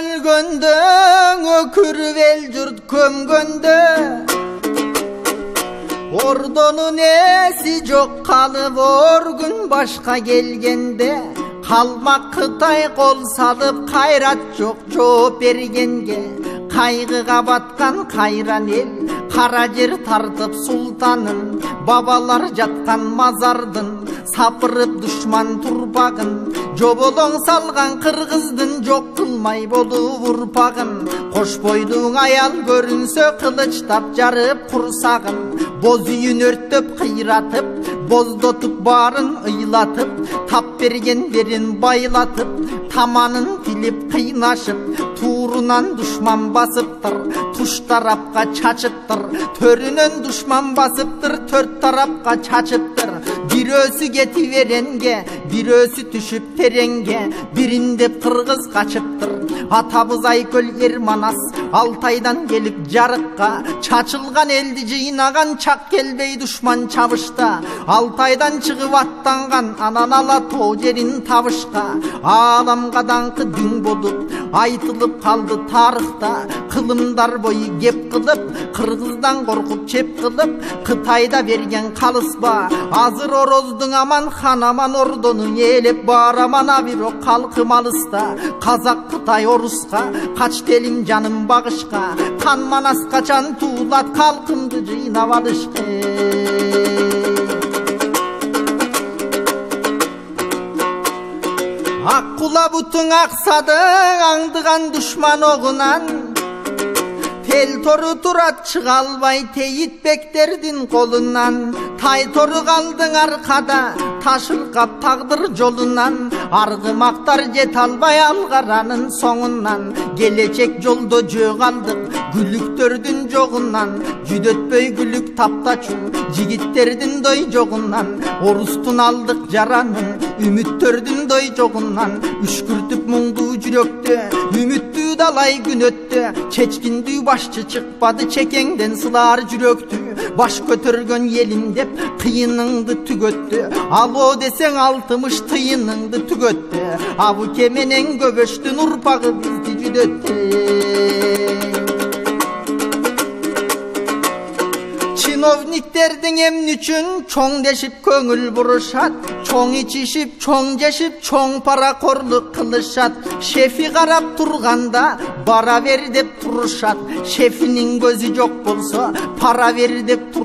өлгөндө өкүрүп эл журт көмгөндө ордонун эси жок калып ор күн башка келгенде калмак Кытай кол салып кайрат жок жооп бергенге кайгыга баткан кайран эл кара жер тартып султанын бабалар жаткан мазардын сапырып душман турбагын жоболоң салган кыргыздын жок кылмай болуп урпагын кош бойдуң аял көрүнсө кылычтап жарып курсагын боз үйүн өрттөп кыйратып боздотуп баарын ыйлатып тап берген берин байлатып таманын тилип кыйнашып туурунан душман басыптыр туш тарапка чачыптыр төрүнөн душман басыптыр төрт тарапка чачыптыр бирөөсү кетип эренге бирөөсү түшүп тереңге бириндеп кыргыз качыптыр атабыз Айкөл Ерманас Алтайдан келип жарыкка чачылган элди жыйнаган чак келбей душман чабышта Алтайдан чыгып аттанган анан ала тоо жерин табышка ааламга даңкы дүң болуп айтылып калды тарыхта кылымдар бою кеп кылып кыргыздан коркуп чеп кылып Кытайда берген калыспа азыр ороздуң аман хан аман ордону ээлеп бар аман абирок калкым алыста казак Кытай оруска качты элим жаным багышка кан манас качан туулат калкымды жыйнап алышкы ак кула бутуң аксадың аңдыган душман огунан тел тору турат чыга албай тейитбектердин колунан тай тору калдың аркада таш ыркап тагдыр жолунан аргымактар жете албай алгаранын соңунан келечек жолдо жөө калдык күлүктөрдүн жогунан жүдөтпөй күлүк таптачу жигиттердин дой жогунан орустун алдык жаранын үмүттөрдүн дой жогунан үшкүртүп муңдуу жүрөктө үмүттүү далай күн өттү чечкиндүү башчы чыкпады чекеңден сылар жүрөктү баш көтөргөн элим деп кыйыныңды түгөттү алоо десең 60 тыйыныңды түгөттү абуке менен көбөштүн урпагы бизди жүдөттү чиновниктердин эмне үчүн чоң дешип көңүл бурушат чоң ичишип чоң жешип чоң паракорлук кылышат шефи карап турганда бара бер деп турушат шефинин көзү жок болсо пара бер деп турушат